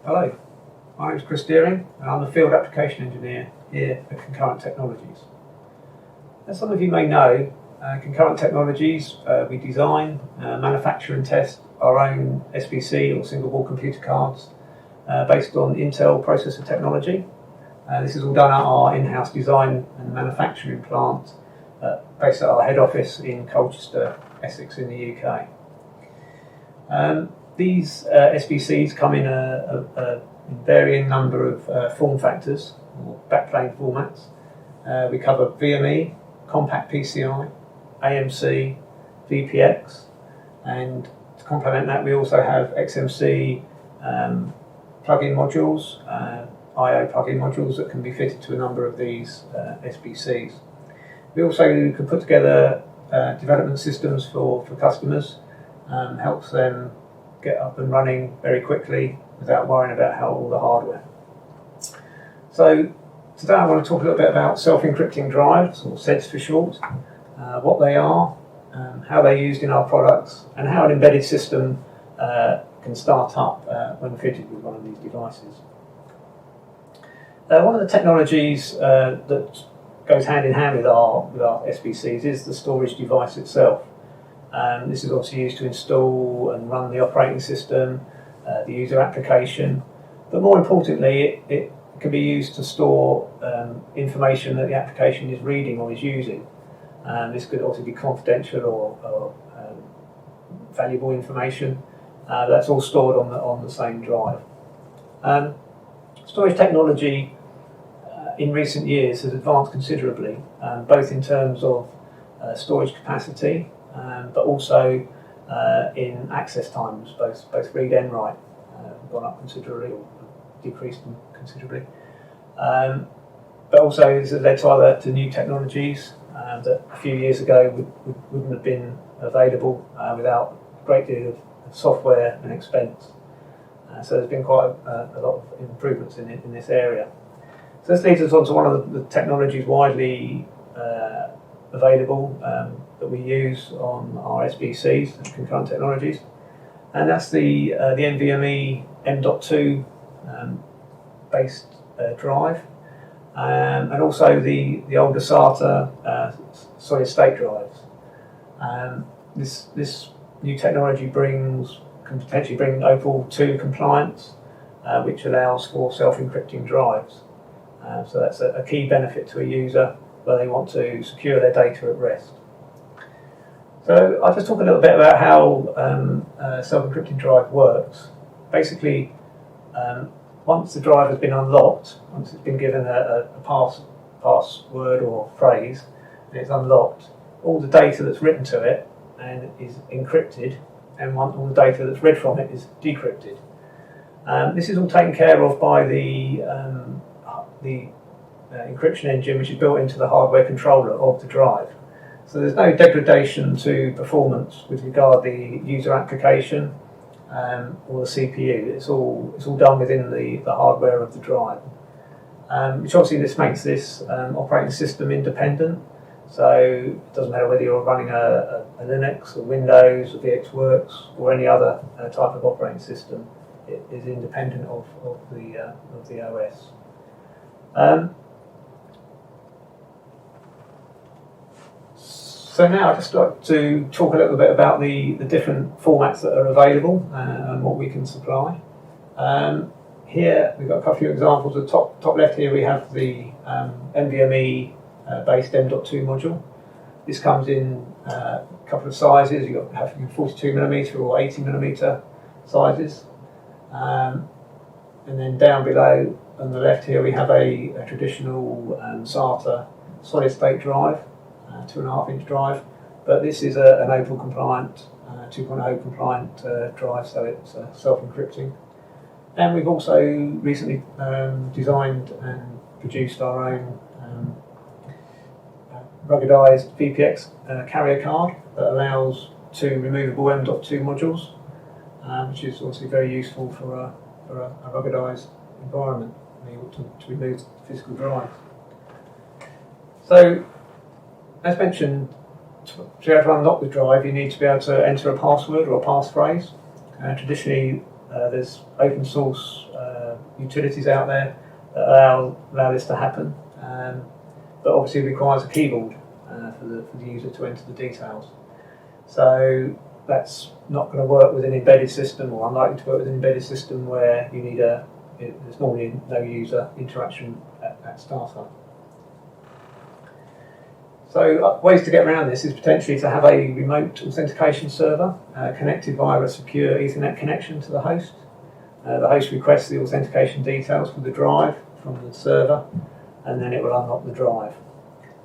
Hello, my name is Chris Deering and I'm the Field Application Engineer here at Concurrent Technologies. As some of you may know, Concurrent Technologies, we design, manufacture and test our own SBC or single board computer cards based on Intel processor technology. This is all done at our in-house design and manufacturing plant based at our head office in Colchester, Essex in the UK. These SBCs come in a varying number of form factors, or backplane formats. We cover VME, Compact PCI, AMC, VPX, and to complement that we also have XMC plug-in modules, I/O plug-in modules that can be fitted to a number of these SBCs. We also can put together development systems for customers, helps them get up and running very quickly without worrying about all the hardware. So today I want to talk a little bit about self-encrypting drives, or SEDs for short, what they are, how they're used in our products, and how an embedded system can start up when fitted with one of these devices. One of the technologies that goes hand in hand with our SBCs is the storage device itself. This is obviously used to install and run the operating system, the user application, but more importantly it can be used to store information that the application is reading or is using. This could also be confidential or valuable information. That's all stored on the same drive. Storage technology in recent years has advanced considerably, both in terms of storage capacity, but also in access times, both read and write have gone up considerably or decreased considerably. But also this has led to new technologies that a few years ago wouldn't have been available without a great deal of software and expense. So there's been quite a lot of improvements in this area. So this leads us on to one of the technologies widely available that we use on our SBCs, Concurrent Technologies, and that's the NVMe M.2 based drive, and also the older SATA solid state drives. This new technology can potentially bring Opal 2 compliance, which allows for self-encrypting drives. So that's a key benefit to a user where they want to secure their data at rest. So I'll just talk a little bit about how self-encrypting drive works. Basically, once the drive has been unlocked, once it's been given a password or phrase, and it's unlocked, all the data that's written to it and is encrypted, and all the data that's read from it is decrypted. This is all taken care of by the encryption engine which is built into the hardware controller of the drive. So there's no degradation to performance with regard to the user application or the CPU. It's all done within the hardware of the drive, which obviously this makes this operating system independent. So it doesn't matter whether you're running a Linux or Windows or VxWorks or any other type of operating system. It is independent of the OS. So now I'd just like to talk a little bit about the different formats that are available and what we can supply. Here we've got a couple of examples. At the top left here we have the NVMe based M.2 module. This comes in a couple of sizes. You've got 42mm or 80mm sizes. And then down below on the left here we have a traditional SATA solid state drive, 2.5-inch drive, but this is an Opal compliant, 2.0 compliant drive, so it's self-encrypting. And we've also recently designed and produced our own ruggedized VPX carrier card that allows 2 removable M.2 modules, which is obviously very useful for a ruggedized environment, able to remove the physical drive. So, as mentioned, to be able to unlock the drive, you need to be able to enter a password or a passphrase. Traditionally, there's open source utilities out there that allow this to happen, but obviously it requires a keyboard for the user to enter the details. So that's not going to work with an embedded system, or unlikely to work with an embedded system where you need there's normally no user interaction at startup. So ways to get around this is potentially to have a remote authentication server connected via a secure Ethernet connection to the host. The host requests the authentication details for the drive from the server, and then it will unlock the drive.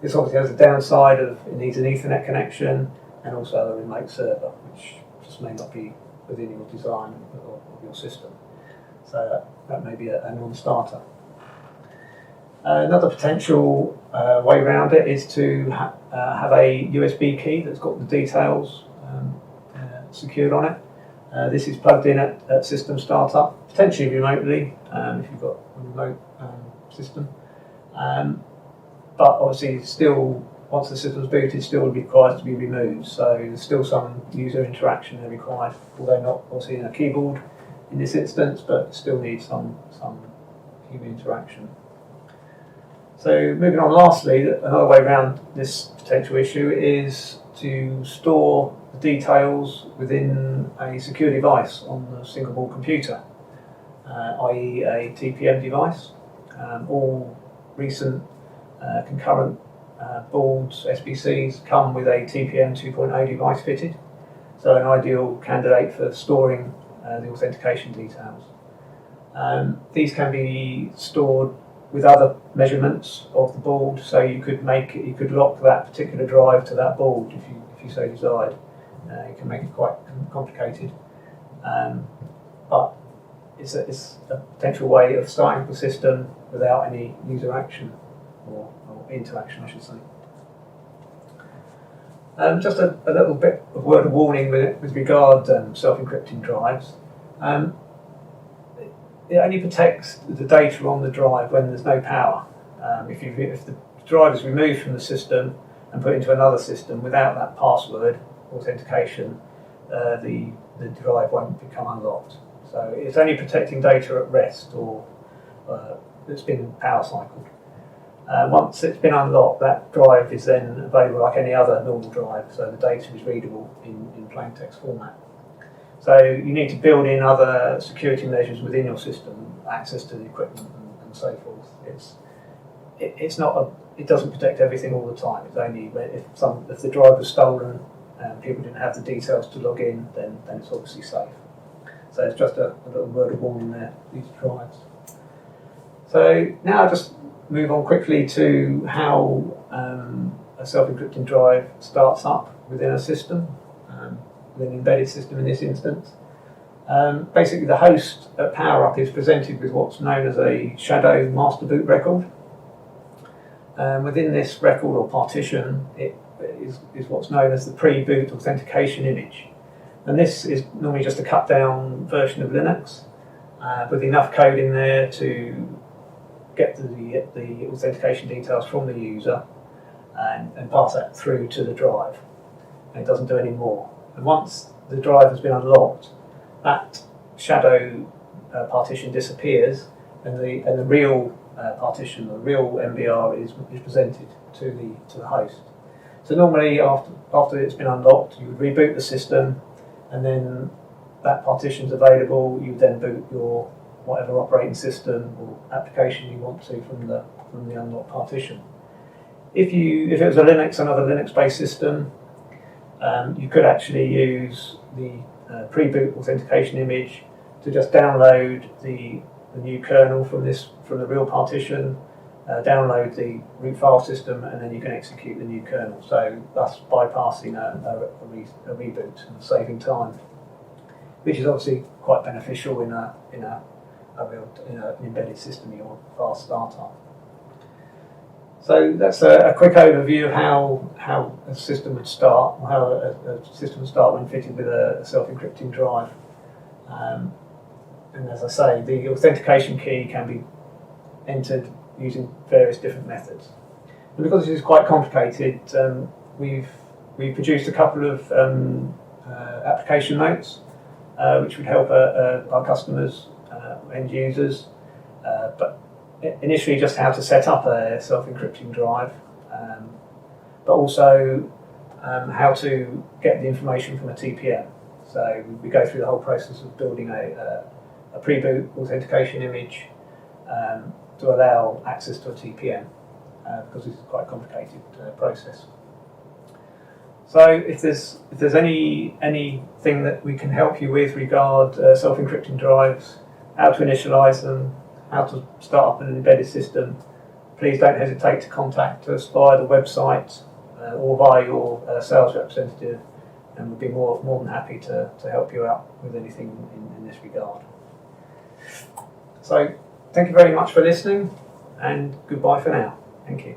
This obviously has a downside of it needs an Ethernet connection and also a remote server, which just may not be within your design of your system. So that may be a non-starter. Another potential way around it is to have a USB key that's got the details secured on it. This is plugged in at system startup, potentially remotely if you've got a remote system. But obviously still, once the system's booted, still requires to be removed. So there's still some user interaction there required, although not obviously in a keyboard in this instance, but still needs some human interaction. So moving on, lastly, another way around this potential issue is to store the details within a secure device on the single board computer, i.e. a TPM device. All recent concurrent boards, SBCs, come with a TPM 2.0 device fitted, so an ideal candidate for storing the authentication details. These can be stored with other measurements of the board, so you could lock that particular drive to that board if you so desired. You can make it quite complicated, but it's a potential way of starting the system without any user action or interaction, I should say. Just a little bit of word of warning with regard self-encrypting drives. It only protects the data on the drive when there's no power. If the drive is removed from the system and put into another system without that password authentication, the drive won't become unlocked. So it's only protecting data at rest or that's been power cycled. Once it's been unlocked, that drive is then available like any other normal drive, so the data is readable in plain text format. So you need to build in other security measures within your system, access to the equipment and so forth. It doesn't protect everything all the time. It's only if the drive was stolen and people didn't have the details to log in, then it's obviously safe. So it's just a little word of warning there, these drives. So now I'll just move on quickly to how a self-encrypting drive starts up within a system. With an embedded system in this instance. Basically, the host at PowerUp is presented with what's known as a shadow master boot record. Within this record or partition, it is what's known as the pre-boot authentication image. And this is normally just a cut-down version of Linux with enough code in there to get the authentication details from the user and pass that through to the drive. And it doesn't do any more. And once the drive has been unlocked, that shadow partition disappears, and the real partition, the real MBR, is presented to the host. So normally, after it's been unlocked, you would reboot the system, and then that partition is available. You then boot your whatever operating system or application you want to from the unlocked partition. If it was a Linux, another Linux-based system, you could actually use the pre-boot authentication image to just download the new kernel from the real partition, download the root file system, and then you can execute the new kernel. So thus bypassing a reboot and saving time, which is obviously quite beneficial in an embedded system, your fast startup. So that's a quick overview of how a system would start, or how a system would start when fitted with a self-encrypting drive. And as I say, the authentication key can be entered using various different methods. And because this is quite complicated, we've produced a couple of application notes which would help our customers, end users, but initially just how to set up a self-encrypting drive, but also how to get the information from a TPM. So we go through the whole process of building a pre-boot authentication image to allow access to a TPM, because this is quite a complicated process. So if there's anything that we can help you with regard self-encrypting drives, how to initialize them, how to start up an embedded system, please don't hesitate to contact us via the website or via your sales representative, and we'll be more than happy to help you out with anything in this regard. So thank you very much for listening, and goodbye for now. Thank you.